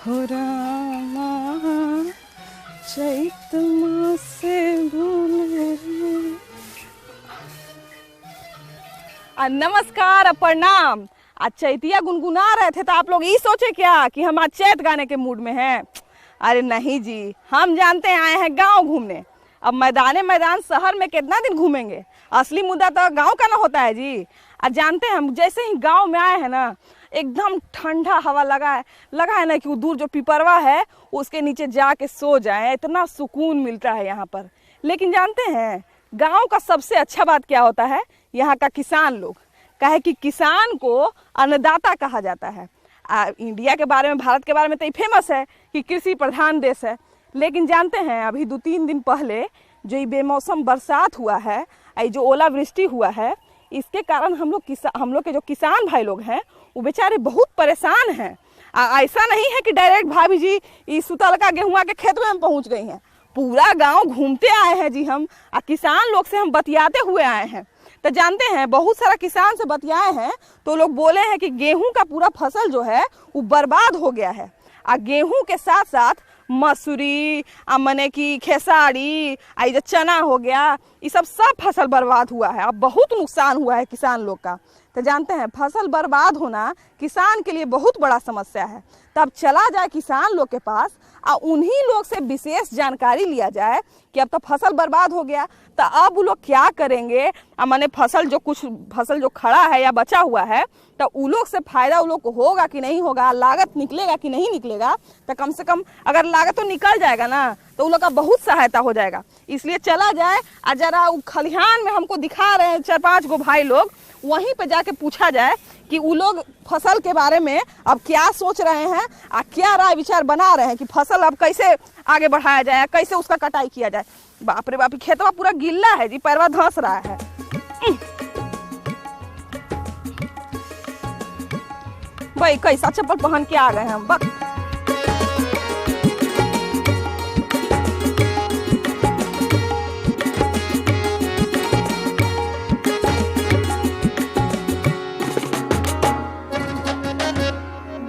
हो रामा चैत मासे भूले रे। नमस्कार, प्रणाम। आज चैतिया गुनगुना रहे थे तो आप लोग ये सोचे क्या कि हम आज चैत गाने के मूड में हैं? अरे नहीं जी, हम जानते हैं आए हैं गांव घूमने। अब मैदान शहर में कितना दिन घूमेंगे? असली मुद्दा तो गांव का ना होता है जी। आज जानते हैं हम जैसे ही गांव में आए हैं ना, एकदम ठंडा हवा लगा है ना कि वो दूर जो पिपरवा है उसके नीचे जाके सो जाए, इतना सुकून मिलता है यहाँ पर। लेकिन जानते हैं गांव का सबसे अच्छा बात क्या होता है? यहाँ का किसान लोग। कहे कि किसान को अन्नदाता कहा जाता है। इंडिया के बारे में, भारत के बारे में तो ये फेमस है कि कृषि प्रधान देश है। लेकिन जानते हैं अभी 2-3 दिन पहले जो ये बेमौसम बरसात हुआ है, ये जो ओलावृष्टि हुआ है, इसके कारण हम लोग के जो किसान भाई लोग हैं वो बेचारे बहुत परेशान हैं। ऐसा नहीं है कि डायरेक्ट भाभी जी इस सुतलका गेहुआ के खेत में पहुंच गई हैं। पूरा गांव घूमते आए हैं जी हम, किसान लोग से हम बतियाते हुए आए हैं। तो जानते हैं बहुत सारा किसान से बतियाए हैं तो लोग बोले हैं कि गेहूं का पूरा फसल जो है वो बर्बाद हो गया है। गेहूं के साथ साथ मसूरी, मने की खेसारी, जो चना हो गया, ये सब फसल बर्बाद हुआ है। अब बहुत नुकसान हुआ है किसान लोग का। तो जानते हैं फसल बर्बाद होना किसान के लिए बहुत बड़ा समस्या है। तब चला जाए किसान लोग के पास और उन्हीं लोग से विशेष जानकारी लिया जाए कि अब तो फसल बर्बाद हो गया, तो अब वो लोग क्या करेंगे। माने फसल जो खड़ा है या बचा हुआ है, तो उन लोग से फायदा उन लोग को होगा कि नहीं होगा, लागत निकलेगा कि नहीं निकलेगा। तो कम से कम अगर लागत तो निकल जाएगा ना, तो उन लोग का बहुत सहायता हो जाएगा। इसलिए चला जाए और जरा खलिहान में हमको दिखा रहे हैं 4-5 गो भाई लोग, वहीं पे जाके पूछा जाए कि वो लोग फसल के बारे में अब क्या सोच रहे हैं और क्या राय विचार बना रहे हैं कि फसल अब कैसे आगे बढ़ाया जाए, कैसे उसका कटाई किया जाए। बाप रे बाप, खेतवा पूरा गिल्ला है जी, पैरवा धंस रहा है। भाई कैसा चप्पल पहन के आ गए हम।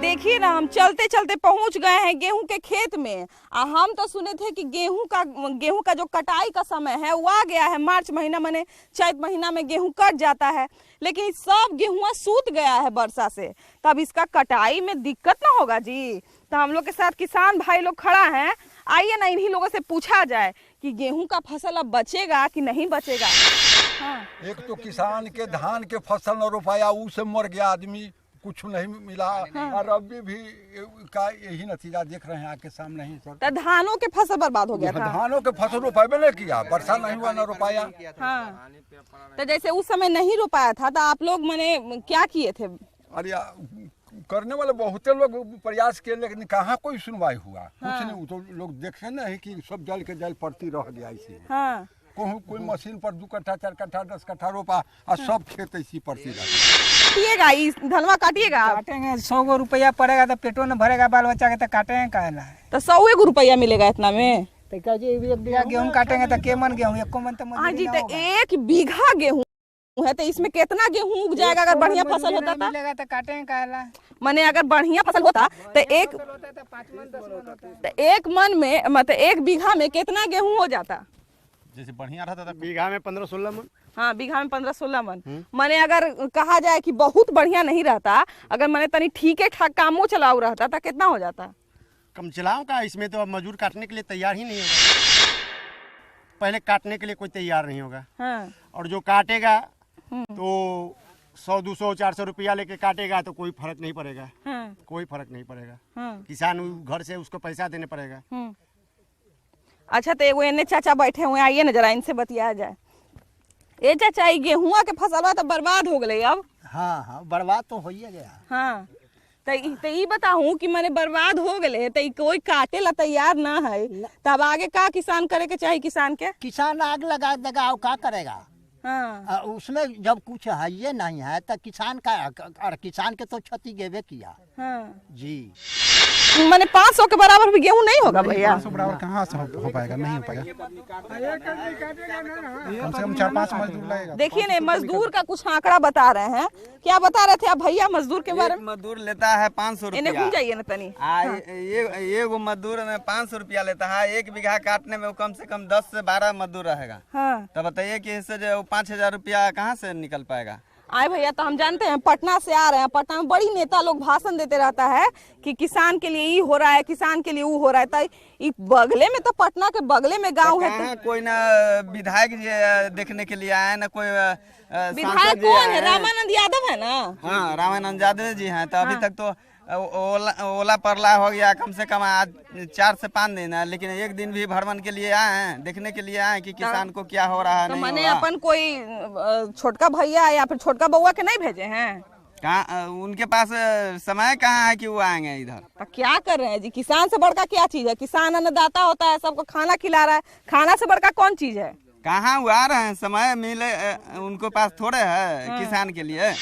देखिए ना, हम चलते चलते पहुंच गए हैं गेहूं के खेत में। हम तो सुने थे कि गेहूं का जो कटाई का समय है वो आ गया है। मार्च महीना माने चैत महीना में गेहूं कट जाता है, लेकिन सब गेहूं सूत गया है वर्षा से। तब इसका कटाई में दिक्कत ना होगा जी। तो हम लोग के साथ किसान भाई लोग खड़ा हैं, आइए ना इन्हीं लोगों से पूछा जाए कि गेहूं का फसल अब बचेगा कि नहीं बचेगा। हाँ। एक तो किसान के धान के फसल न रोपाया, उससे मर गया आदमी, कुछ नहीं मिला। हाँ। और अभी भी का यही नतीजा देख रहे हैं आके सामने ही सर। तो धानों के फसल बर्बाद हो गया था। धानों के फसल रोपाया नहीं किया, वर्षा नहीं हुआ, न रोपाया। हाँ। तो जैसे उस समय नहीं रोपाया था तो आप लोग मैंने क्या किए थे? अरे करने वाले बहुत लोग प्रयास किए, लेकिन कहाँ कोई सुनवाई हुआ। हाँ। कुछ नहीं, तो लोग देखे नहीं कि सब जल के जल पड़ती रह गया इसी। हाँ। कोई मशीन पर 2 कट्ठा 4 कट्ठा 10 कट्ठा रोपा और सब खेत इसी पड़ती रह। काटिएगा, इस धनवा काटिएगा। काटेंगे 100 गो रुपया पड़ेगा तो पेटो न भरेगा, बाल बच्चा के तो काटेंगे काहेला है। तो 100 गो रुपया मिलेगा इतना में? तो एक बीघा गेहूं काटेंगे तो के मन गेहूं, एको मन तो मजदूरी ना होगा। 1 बीघा गेहूं है तो इसमें कितना गेहूं उग जाएगा? अगर बढ़िया फसल होता तो मिलेगा तो काटेंगे काहेला। माने अगर बढ़िया फसल होता तो एक मन में मतलब 1 बीघा में कितना गेहूं हो जाता? जैसे बढ़िया रहता था बीघा में 15-16 मन। हाँ, बीघा में 15-16 मन। माने अगर कहा जाए कि बहुत बढ़िया नहीं रहता, अगर मैंने तनी ठीक ठाक कामों चलाऊ रहता तो कितना हो जाता? कम चलाओ का, इसमें तो अब मजदूर काटने के लिए तैयार ही नहीं होगा। पहले काटने के लिए कोई तैयार नहीं होगा। हाँ। और जो काटेगा तो 100-200-400 रुपया लेके काटेगा तो कोई फर्क नहीं पड़ेगा। हाँ। कोई फर्क नहीं पड़ेगा। हाँ। किसान घर से उसको पैसा देने पड़ेगा। अच्छा, तो एगो एने चाचा बैठे हुए, आइए ना जरा इनसे बतिया जाए। ए चाचा, गेहुआ के फसल तो बर्बाद हो गए अब। हाँ हाँ, बर्बाद तो हो ही गया। हाँ, तो ये बताऊं कि मैंने बर्बाद हो गए तो कोई काटे ला तैयार ना है, तब आगे का किसान करे के चाहिए? किसान आग लगा देगा और क्या करेगा? हाँ। उसमें जब कुछ है ये नहीं है तो किसान के तो क्षति गेबे किया। हाँ। जी मैंने 500 के बराबर भी गेहूं नहीं होगा भैया। 500 बराबर कहाँ से हो पाएगा, नहीं हो पाएगा। कम से कम 4-5 मजदूर लगेगा। देखिए ना, मजदूर का कुछ आंकड़ा बता रहे हैं। क्या बता रहे थे आप भैया मजदूर के बारे में? मजदूर लेता है 500 इन्हें घूम रुपया। जाइए ना तनी। ये वो मजदूर में 500 रुपया लेता है। 1 बीघा काटने में वो कम से कम 10 से 12 मजदूर रहेगा। हाँ। तो बताइए कि इससे जो 5,000 रुपया कहाँ से निकल पाएगा। आए भैया, तो हम जानते हैं पटना से आ रहे हैं। पटना में बड़ी नेता लोग भाषण देते रहता है कि किसान के लिए ये हो रहा है, किसान के लिए वो हो रहा है। तो बगले में, तो पटना के बगले में गांव है। कहाँ कोई ना विधायक जी देखने के लिए आए, ना कोई विधायक कौन है? रामानंद यादव है ना? हाँ, रामानंद यादव जी हैं। तो अभी तक तो ओला परला हो गया, कम से कम आज 4 से 5 दिन है, लेकिन एक दिन भी भ्रमण के लिए आए हैं, देखने के लिए आए हैं कि किसान को क्या हो रहा है। तो नहीं मैंने हो रहा। अपन कोई छोटका भैया या फिर छोटका बउआ के नहीं भेजे हैं? कहाँ उनके पास समय कहाँ है कि वो आएंगे इधर। तो क्या कर रहे हैं जी? किसान से बड़का क्या चीज है? किसान अन्नदाता होता है, सबको खाना खिला रहा है। खाना से बड़का कौन चीज है? कहाँ वो आ रहे हैं, समय मिले उनको पास थोड़े है किसान के लिए।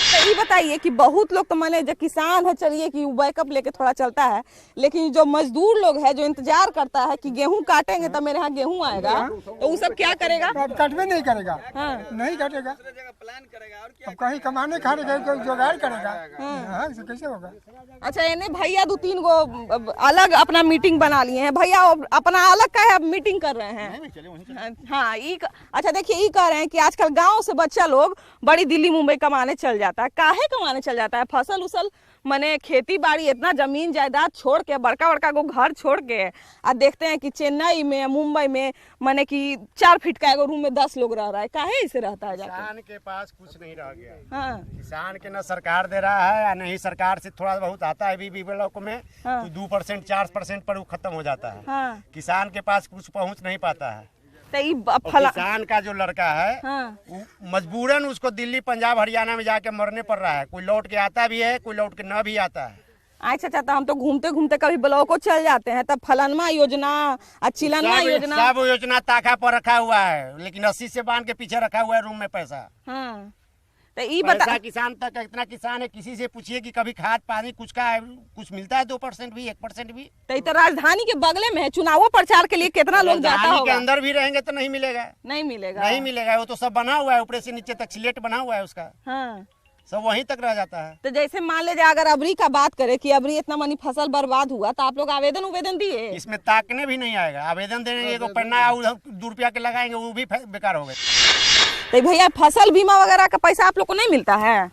तो ये बताइए कि बहुत लोग तो माने जो किसान है, चलिए कि बैकअप लेके थोड़ा चलता है, लेकिन जो मजदूर लोग है जो इंतजार करता है कि गेहूं काटेंगे तो मेरे यहाँ गेहूं आएगा, तो वो सब क्या करेगा? अब कटवे नहीं करेगा। हाँ। नहीं कटेगा, अब कहीं कमाने खाने का कोई जुगाड़ करेगा। हाँ, इससे कैसे होगा? अच्छा, इन्हें भैया 2-3 गो अलग अपना मीटिंग बना लिए हैं। भैया अपना अलग का है, अब मीटिंग कर रहे हैं। हाँ, अच्छा देखिए, ये कह रहे हैं कि आजकल गांव से बच्चा लोग बड़ी दिल्ली मुंबई कमाने चल जाता है। काहे कमाने चल जाता है? फसल उसल मने खेती बाड़ी, इतना जमीन जायदाद छोड़ के, बड़का बड़का को घर छोड़ के, और देखते हैं कि चेन्नई में, मुंबई में मने कि 4 फीट का एगो रूम में 10 लोग रह रहा है। काहे इसे रहता है जाकर? किसान के पास कुछ नहीं रह गया। हाँ। किसान के न सरकार दे रहा है, या नहीं सरकार से थोड़ा बहुत आता है भी ब्लॉक में। हाँ। तो 2% 4% पर वो खत्म हो जाता है। हाँ। किसान के पास कुछ पहुंच नहीं पाता है। तो ये और किसान का जो लड़का है, हाँ। वो मजबूरन उसको दिल्ली पंजाब हरियाणा में जाके मरने पड़ रहा है। कोई लौट के आता भी है, कोई लौट के न भी आता है। अच्छा अच्छा, तो हम तो घूमते घूमते कभी ब्लॉकों चल जाते हैं, तब फलनवा योजना और चिलनवा योजना, सब योजना ताका पर रखा हुआ है, लेकिन 80 से बांध के पीछे रखा हुआ है रूम में पैसा। हाँ। तो ये बता, पैसा किसान तक इतना किसान है, किसी से पूछिए कि कभी खाद पानी कुछ का कुछ मिलता है? 2% भी, 1% भी। तो राजधानी के बगले में है, चुनावों प्रचार के लिए कितना लोग जाता राजधानी के होगा? अंदर भी रहेंगे तो नहीं मिलेगा। नहीं मिलेगा। नहीं मिलेगा, वो तो सब बना हुआ है, ऊपर से नीचे तक स्लेट बना हुआ है उसका। हाँ। सब वहीं तक रह जाता है। तो जैसे मान लीजिए अगर अबरी का बात करें कि अबरी इतना मनी फसल बर्बाद हुआ, तो आप लोग आवेदन दिए? इसमें ताकने भी नहीं आएगा। आवेदन देने को पन्ना 2 रुपया के लगाएंगे, वो भी बेकार हो गए। तो भैया फसल बीमा वगैरह का पैसा आप लोग को नहीं मिलता है?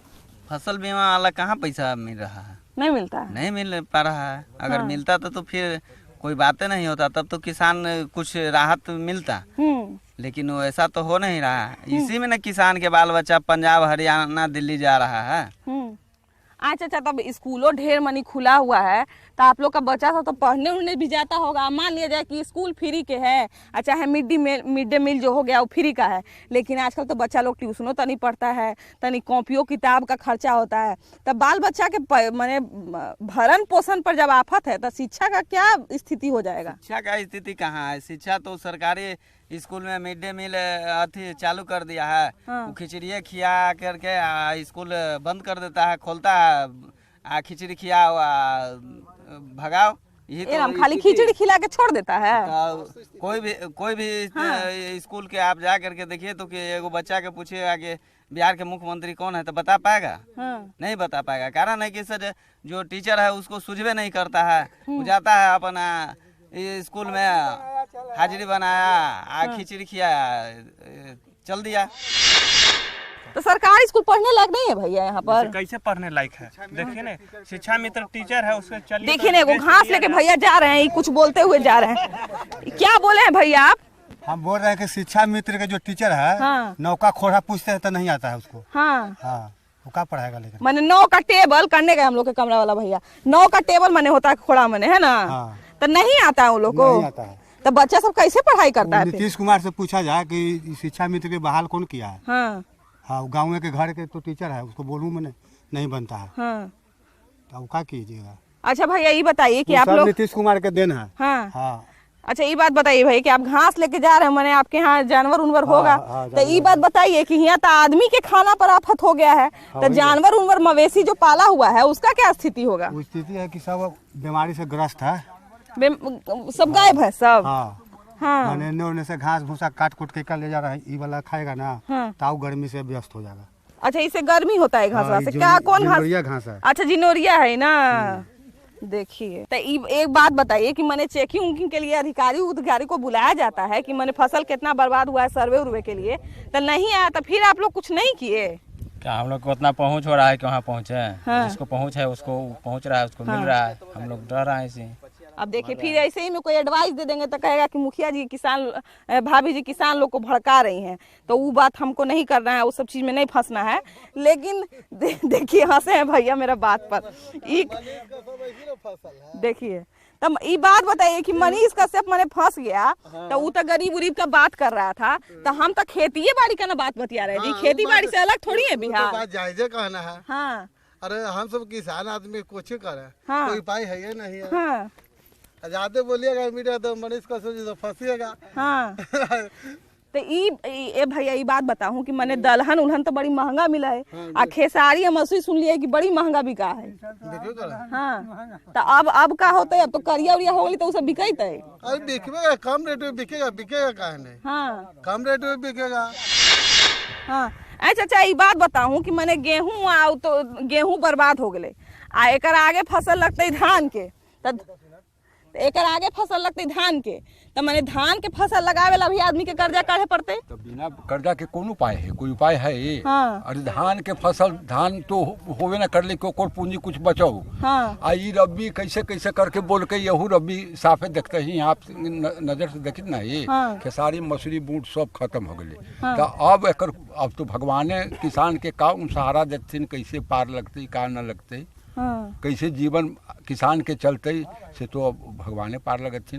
फसल बीमा वाला कहाँ पैसा मिल रहा है? नहीं मिलता है। नहीं मिल पा रहा है। अगर मिलता तो फिर कोई बातें नहीं होता, तब तो किसान कुछ राहत मिलता। लेकिन वो ऐसा तो हो नहीं रहा है। इसी में ना किसान के बाल बच्चा पंजाब हरियाणा दिल्ली जा रहा है। अच्छा अच्छा, तब स्कूलों ढेर मनी खुला हुआ है, तो आप लोग का बच्चा सब तो पढ़ने उड़ने भी जाता होगा। मान लिया जाए कि स्कूल फ्री के है, अच्छा है मिड डे मील जो हो गया वो फ्री का है, लेकिन आजकल तो बच्चा लोग ट्यूशनों तनी पढ़ता है, तनी कॉपियों किताब का खर्चा होता है। तब बाल बच्चा के माने भरण पोषण पर जब आफत है, तो शिक्षा का क्या स्थिति हो जाएगा? शिक्षा का स्थिति कहाँ है? शिक्षा तो सरकारी स्कूल में मिड डे मील अथी चालू कर दिया है। वो खिचड़िए खिया करके स्कूल बंद कर देता है, खोलता है, खिचड़ी खिया भगाओ। यही तो खाली खिचड़ी खिला के छोड़ देता है। कोई भी स्कूल के आप जा करके देखिए तो कि एगो बच्चा के पूछिएगा कि बिहार के मुख्यमंत्री कौन है, तो बता पाएगा? नहीं बता पाएगा। कारण है कि सर जो टीचर है उसको सुझबे नहीं करता है। वो जाता है अपना स्कूल में हाजिरी बनाया, खिचड़ी खियाया, चल दिया। तो सरकारी स्कूल पढ़ने लायक नहीं है भैया यहाँ पर? कैसे पढ़ने लायक है? देखिए ना, शिक्षा मित्र टीचर है, उसके चलिए। देखिए ना, एगो घास लेके भैया जा रहे हैं, कुछ बोलते हुए जा रहे हैं। क्या बोले हैं भैया आप? हम बोल रहे हैं कि शिक्षा मित्र के जो टीचर है, हाँ। नौका खोड़ा पूछते हैं तो नहीं आता है उसको। हाँ। हाँ, वो क्या पढ़ाएगा? लेकिन मैंने 9 का टेबल करने गए हम लोग के कमरा वाला भैया, 9 का टेबल मैंने होता है खोड़ा मैंने, है ना? हाँ। तो नहीं आता है उन लोग को? नहीं आता है। तो बच्चा सब कैसे पढ़ाई करता है? नीतीश कुमार से पूछा जाए कि शिक्षा मित्र के बहाल कौन किया है? हाँ। हाँ, गाँव के घर के तो टीचर है, उसको बोलूँ मैंने, नहीं बनता है। हाँ। तो वो क्या कीजिएगा? अच्छा भैया, ये बताइए कि आप सब लोग, नीतीश कुमार के देन है। हाँ, हाँ, अच्छा ये बात बताइए भाई कि आप घास लेके जा रहे हैं, मैंने आपके यहाँ जानवर उनवर होगा, तो ये बात बताइए कि यहाँ तो आदमी के खाना पर आफत हो गया है, तो जानवर उनवर मवेशी जो पाला हुआ है उसका क्या स्थिति होगा? वो स्थिति है कि सब बीमारी से ग्रस्त है, सब गायब है सब। हाँ मैंने इन्हें उन्हें से घास भूसा काट कूट के ले जा रहा है, ये वाला खाएगा ना तो गर्मी से व्यस्त हो जाएगा। अच्छा इससे गर्मी होता है घास से? क्या कौन घास है? अच्छा जिनोरिया है ना। देखिए तो एक बात बताइए कि मैंने चेकिंग उकिंग के लिए अधिकारी को बुलाया जाता है कि मैंने फसल कितना बर्बाद हुआ है सर्वे उर्वे के लिए, तो नहीं आया, तो फिर आप लोग कुछ नहीं किए क्या? हम लोग को उतना पहुंच हो रहा है कि वहाँ पहुँचे। जिसको पहुंच है उसको पहुंच रहा है, उसको मिल रहा है, हम लोग डर रहे हैं इसे। अब देखिए फिर ऐसे ही में कोई एडवाइस दे देंगे तो कहेगा कि मुखिया जी किसान भाभी जी किसान लोग को भड़का रही हैं, तो वो बात हमको नहीं करना है, वो सब चीज में नहीं फंसना है। लेकिन देखिए हंसे हैं भैया मेरा बात पर। देखिए तब ये बात बताइए कि मनीष कश्यप मैंने फंस गया, तो वो तो गरीब उरीब का बात कर रहा था, तो हम तो खेती बाड़ी का ना बात बतिया रहे थे। खेती बाड़ी से अलग थोड़ी है बिहार। बात जायजे कहना है। हाँ अरे हम सब किसान आदमी कुछ करे, हाँ। कोई उपाय है नहीं है। हाँ ज्यादा बोलिएगा मीडिया तो मनीष कश्यप जी तो फंसिएगा। हाँ तो ये भैया ये बात बताऊं कि मैंने दलहन उलहन तो बड़ी महंगा मिला है, आ खेसारी या मसूरी सुन लिया कि बड़ी महंगा बिका है। हाँ तो अब का होता है? अब तो करिया उरिया हो गई तो सब बिकता है। अरे बिकेगा, कम रेट में बिकेगा, बिकेगा काहे नहीं? हाँ कम रेट में बिकेगा। हाँ अच्छा ये बात बताऊं कि मैंने गेहूं आओ तो गेहूं बर्बाद हो गए, आ एक आगे फसल लगते धान के, एक आगे फसल लगते धान के, तो मैंने धान के फसल लगावे ला भी आदमी के कर्जा काढ़े पड़ते। तो बिना कर्जा के कौन उपाय है? कोई उपाय है? हाँ। अरे धान के फसल धान तो होवे ना कर ले को पूंजी कुछ बचाओ। हाँ। आई रब्बी कैसे कैसे करके बोल के यहू रब्बी साफे देखते ही आप नजर से देखी ना ये। हाँ। खेसारी मसूरी बूट सब खत्म हो गए। हाँ। तो अब तो भगवाने किसान के का सहारा देते, कैसे पार लगते का न लगते। हाँ। कैसे जीवन किसान के चलते से तो अब भगवाने पार लगते।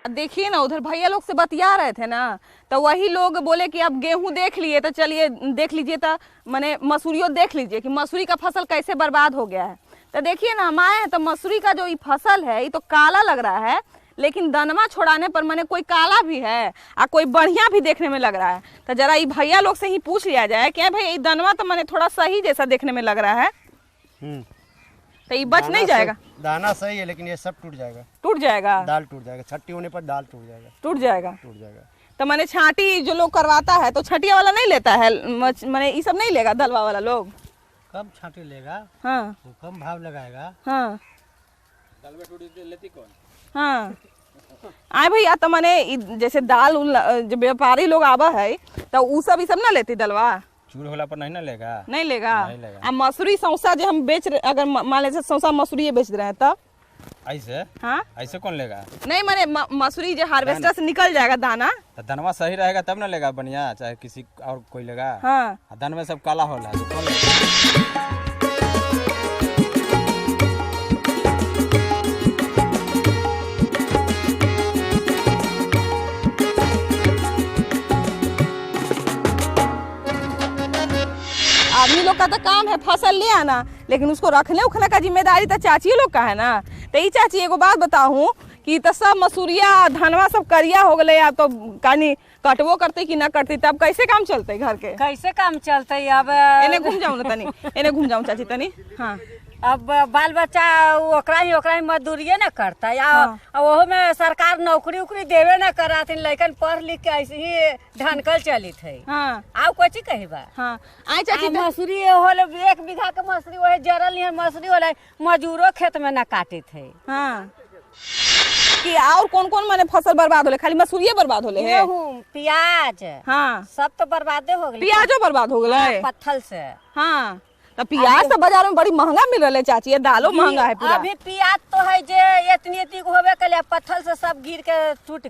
देखिए ना उधर भैया लोग से बतिया रहे थे ना, तो वही लोग बोले कि अब गेहूं देख लिए तो चलिए देख लीजिए, तो मैंने मसूरियों देख लीजिए कि मसूरी का फसल कैसे बर्बाद हो गया है। तो देखिए ना हम आए हैं तो मसूरी का जो ये फसल है ये तो काला लग रहा है, लेकिन दनमा छोड़ाने पर मैंने कोई काला भी है और कोई बढ़िया भी देखने में लग रहा है। तो जरा ये भैया लोग से ही पूछ लिया जाए क्या भाई ये दनमा तो मैंने थोड़ा सही जैसा देखने में लग रहा है, तो ये बच नहीं जाएगा? दाना सही है लेकिन ये सब टूट जाएगा। टूट जाएगा? दाल टूट जाएगा, छट्टी होने पर दाल टूट जाएगा। टूट जाएगा? टूट जाएगा। तो मैंने छाटी जो लोग करवाता है तो छटिया वाला नहीं लेता है, मैंने ये सब नहीं लेगा दलवा वाला लोग? कम छाटी लेगा। हाँ वो कम भाव लगाएगा। हाँ हाँ आए भैया तो मैंने जैसे दाल जो व्यापारी लोग आवा है तो वो सब ये सब ना लेती दलवा? चूर होला पर नहीं ना लेगा? नहीं लेगा। अब मसूरी सौसा जो हम बेच रहे, अगर मान लीजिए सौसा मसूरी बेच रहे हैं तब ऐसे? हाँ ऐसे कौन लेगा? नहीं मैंने मसूरी जो हार्वेस्टर से निकल जाएगा दाना, तो दानवा सही रहेगा तब ना लेगा बढ़िया, चाहे किसी और कोई लेगा। हाँ दान में सब काला होला तो कौन लेगा? आदमी लोग का तो काम है फसल ले आना, लेकिन उसको रखने उखने का जिम्मेदारी तो चाची लोग का है ना। तो ये चाची एगो बात बताऊं कि तो सब मसूरिया धनवा सब करिया हो गए, अब तो कहानी कटवो करते कि ना करते, तब कैसे काम चलते घर के? कैसे काम चलते? अब एने घूम जाऊं ना तनी, एने घूम जाऊं चाची तनी। हाँ अब बाल बच्चा ओकरा ही मजदूरिये न करता या वो में सरकार नौकरी उकरी देवे न कराती, लेकिन पढ़ लिख के ऐसे ही ढनकल चलित है। हाँ आओ कोची कही बा। हाँ आई चाची मसूरी होले 1 बीघा के मसूरी वही जरल नहीं मसूरी होले मजूरो खेत में न काटे थे। हाँ कि और कौन कौन माने फसल बर्बाद होले? खाली मसूरिये बर्बाद होले है? गेहूं प्याज हाँ सब तो बर्बादे हो गए। प्याजो बर्बाद हो गए पत्थल से। हाँ तो प्याज तो बाजार में बड़ी महंगा मिल रहा है चाची, ये दालो महंगा है पूरा। अभी प्याज तो है जे इतनी होवे कले, पत्थल से सब गिर के टूट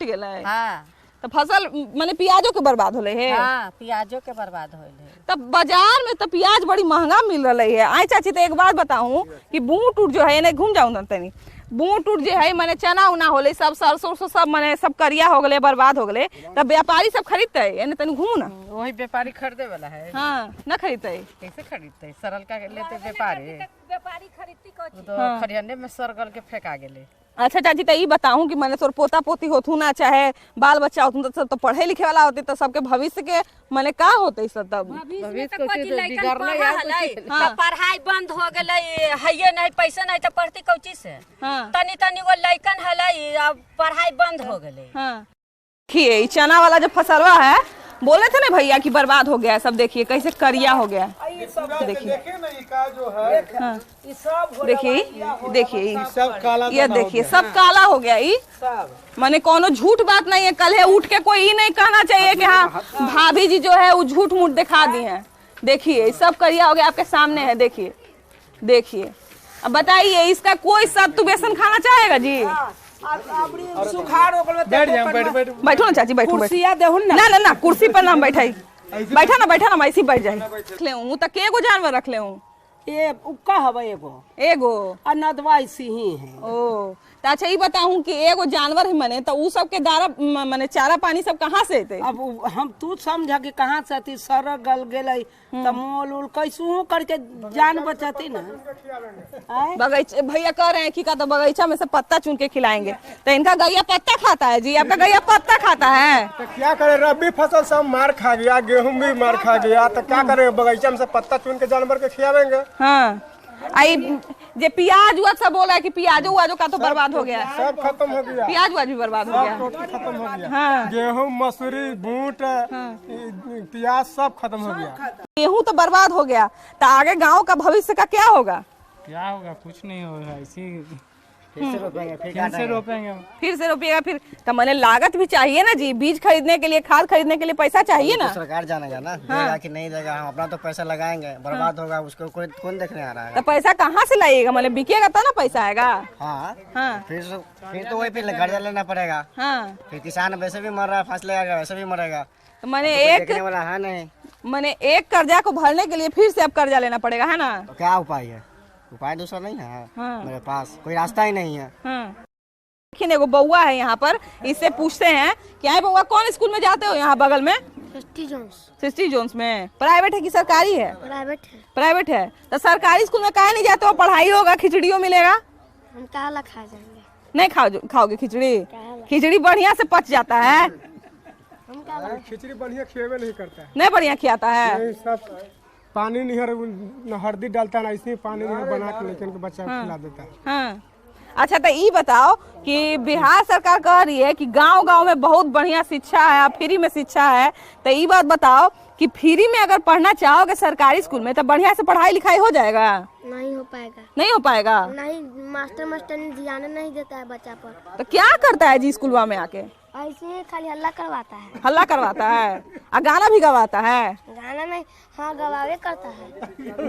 गए। हाँ तो फसल माने प्याजो के बर्बाद होले है? हाँ प्याजो के बर्बाद होले। तब बाजार में तो प्याज बड़ी महंगा मिल रहा है। आई चाची तो एक बात बताऊं कि बूट उट जो है नहीं घूम जाऊं ना तनी, बूट उट जो है मैंने चना उना होले सब सरसों सब मैंने सब करिया हो गए बर्बाद हो गए, तब व्यापारी सब खरीदते है तनी घूमू ना। वही व्यापारी खरीदे वाला है। हाँ न खरीदते? कैसे खरीदते? सरल का लेते व्यापारी खरीदती तो खरियाने में सरगल के फेंका गेले। अच्छा चाची, तो ये बताऊं कि मैंने तोर पोता पोती होतू ना, चाहे बाल बच्चा होतू तो पढ़े लिखे वाला होते तो सबके भविष्य के मैंने का होते सब तब पढ़ाई बंद हो गई है नहीं, पैसा नहीं तो पढ़ती कौची से। तनी तनी वो लइकन हलाई, अब पढ़ाई बंद हो गई। देखिए चना वाला जो फसलवा है, बोले थे ना भैया कि बर्बाद हो गया है, सब देखिए कैसे करिया हो गया। देखिए देखिए ये देखिए सब काला हो गया। ये माने कोनो झूठ बात नहीं है। कल है उठ के कोई ये नहीं कहना चाहिए कि हाँ भाभी जी जो है वो झूठ मूठ दिखा दी हैं। देखिए सब करिया हो गया, आपके सामने है। देखिए देखिए, अब बताइए इसका कोई सब्स्टिट्यूशन खाना चाहेगा जी? बैठो ना चाची, बैठो ना ना ना कुर्सी पर ना बैठाई, बैठा ना ऐसी बैठ जाए। रख ले हूँ तो के गो जानवर रख ले हूँ? एगो अनदवा सिंही है। ओ तो अच्छा ये बताऊं कि एगो जानवर है मने तो उ सब के दारा मने चारा पानी सब कहाँ से अते? अब हम तू समझा कि कहाँ से अती, सर गल गेलै त मोल उल कैसू करके जान बचाती ना। बगीचा भैया कह रहे हैं कि का तो बगीचा में से पत्ता चुन के खिलाएंगे, तो इनका गैया पत्ता खाता है जी? आपका गैया पत्ता खाता है? तो क्या करे, रबी फसल सब मार खा गया, गेहूं भी मार खा गया, तो क्या करें, बगीचा में से पत्ता चुन के जानवर के खिलावेंगे। हाँ आई जे प्याज हुआ सब बोला है कि प्याजो हुआ जो का तो बर्बाद हो गया, सब खत्म हो गया, प्याज हुआ भी बर्बाद हो गया, खत्म हो गया। हाँ। गेहूं मसूरी बूट प्याज सब खत्म हो गया। गेहूं तो बर्बाद हो गया, तो आगे गांव का भविष्य का क्या होगा? क्या होगा, कुछ नहीं होगा, इसी फिर से रोपेंगे फिर से रोपिएगा। फिर तो मैंने लागत भी चाहिए ना जी, बीज खरीदने के लिए, खाद खरीदने के लिए पैसा चाहिए ना। तो सरकार जानेगा ना, देगा कि नहीं देगा। हम अपना तो पैसा लगाएंगे, बर्बाद होगा उसको कोई कौन देखने आ रहा है? तो पैसा कहाँ से लाइएगा? मतलब बिकेगा तो ना पैसा आएगा। हाँ फिर तो वही फिर कर्जा लेना पड़ेगा। हाँ फिर किसान वैसे भी मर रहा है, फसल लगेगा वैसे भी मरेगा। तो मैंने देखने वाला है नहीं, मैंने एक कर्जा को भरने के लिए फिर से अब कर्जा लेना पड़ेगा, है ना? तो क्या उपाय है? उपाय दूसरा नहीं है। मेरे पास कोई रास्ता ही नहीं है। देखिए एगो बउआ है यहाँ पर, इससे पूछते हैं क्या है बउआ, कौन स्कूल में जाते हो? यहाँ बगल में सिस्टी जोन्स में। प्राइवेट है कि सरकारी है? प्राइवेट है। तो सरकारी स्कूल में काहे नहीं जाते हो? पढ़ाई होगा, खिचड़ियों मिलेगा। हम काला खा जाएंगे। नहीं खाओगे खिचड़ी? खिचड़ी बढ़िया से पच जाता है। खिचड़ी बढ़िया खेवे नहीं करता है, नहीं बढ़िया खिलाता है। सब पानी निहर हल्दी डालता है, ऐसे पानी निहर बना के लेकिन बच्चा खिला देता है। हाँ। अच्छा तो ये बताओ कि बिहार सरकार कह रही है कि गांव-गांव में बहुत बढ़िया शिक्षा है, फ्री में शिक्षा है, तो ये बात बताओ कि फ्री में अगर पढ़ना चाहोगे सरकारी स्कूल में तो बढ़िया से पढ़ाई लिखाई हो जाएगा? नहीं हो पाएगा। नहीं हो पाएगा? नहीं, मास्टर ध्यान नहीं देता है बच्चा पर। तो क्या करता है जी स्कूलवा में आके? ऐसे खाली हल्ला करवाता है। हल्ला करवाता है और गाना भी गवाता है? गाना नहीं, हाँ गवावे करता है।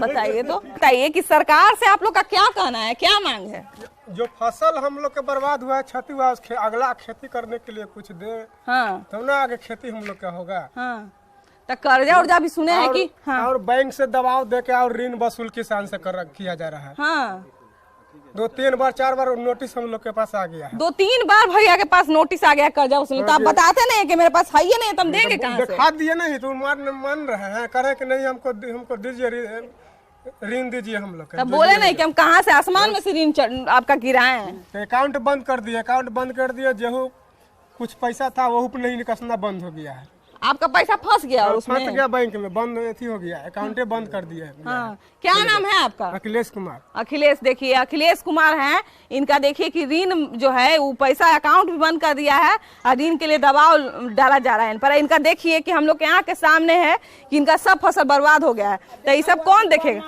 बताइए तो, बताइए कि सरकार से आप लोग का क्या कहना है, क्या मांग है? जो फसल हम लोग के बर्बाद हुआ है, क्षति हुआ, उसके अगला खेती करने के लिए कुछ दे। हाँ। तब ना आगे खेती हम लोग का होगा। हाँ। तो कर्जा उर्जा भी सुने हैं कि हाँ। और बैंक से दबाव दे के और ऋण वसूल किसान से किया जा रहा है। हाँ। 2-3 बार 4 बार नोटिस हम लोग के पास आ गया है। 2-3 बार भैया के पास नोटिस आ गया कर्जा वसूल। तो आप बताते नहीं कि मेरे पास है ही नहीं, तुम देंगे कहाँ से? दिखा दिए नहीं तो मान रहे हैं, करे कि नहीं हमको दीजिए ऋण दीजिए हम लोग। तब बोले नहीं कि हम कहाँ से आसमान में से ऋण आपका गिराए हैं? अकाउंट बंद कर दिए, जो कुछ पैसा था वो नहीं निकलना बंद हो गया है। आपका पैसा फंस गया और उसमें? फंस गया बैंक में, बंद हो गया, अकाउंटे बंद कर दिया। हाँ। क्या नाम है आपका? अखिलेश कुमार। अखिलेश, देखिए अखिलेश कुमार हैं, इनका देखिए कि ऋण जो है वो पैसा अकाउंट भी बंद कर दिया है और ऋण के लिए दबाव डाला जा रहा है इन पर। इनका देखिए कि हम लोग के यहाँ के सामने है कि इनका सब फसल बर्बाद हो गया है, तो ये सब कौन देखेगा?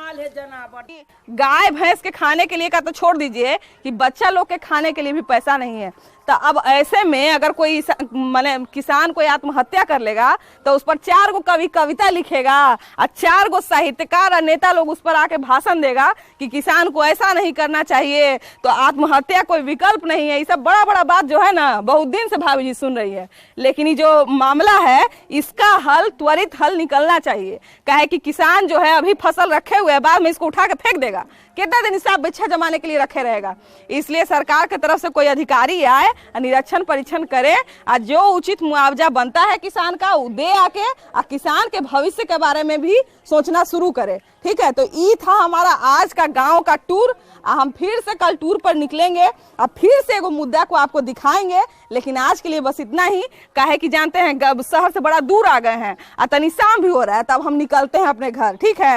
गाय भैंस के खाने के लिए का तो छोड़ दीजिए कि बच्चा लोग के खाने के लिए भी पैसा नहीं है। तो अब ऐसे में अगर कोई माने किसान कोई आत्महत्या कर लेगा तो उस पर 4 गो कवि कविता लिखेगा और 4 गो साहित्यकार और नेता लोग उस पर आके भाषण देगा कि किसान को ऐसा नहीं करना चाहिए, तो आत्महत्या कोई विकल्प नहीं है। ये सब बड़ा बड़ा बात जो है ना बहुत दिन से भाभी जी सुन रही है, लेकिन ये जो मामला है इसका हल, त्वरित हल निकलना चाहिए। काहे कि किसान जो है अभी फसल रखे हुए है, बाद में इसको उठा के फेंक देगा, कितना दिन हिसाब बिच्छा जमाने के लिए रखे रहेगा। इसलिए सरकार की तरफ से कोई अधिकारी आए, निरीक्षण परीक्षण करे और जो उचित मुआवजा बनता है किसान का वो दे आके और किसान के भविष्य के बारे में भी सोचना शुरू करे। ठीक है, तो ये था हमारा आज का गांव का टूर। हम फिर से कल टूर पर निकलेंगे और फिर से एगो मुद्दा को आपको दिखाएंगे, लेकिन आज के लिए बस इतना ही। काहे कि जानते हैं शहर से बड़ा दूर आ गए हैं और तनी शाम भी हो रहा है, तब हम निकलते हैं अपने घर। ठीक है,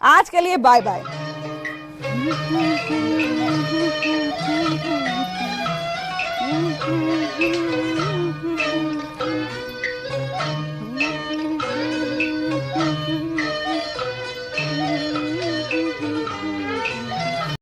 आज के लिए बाय बाय।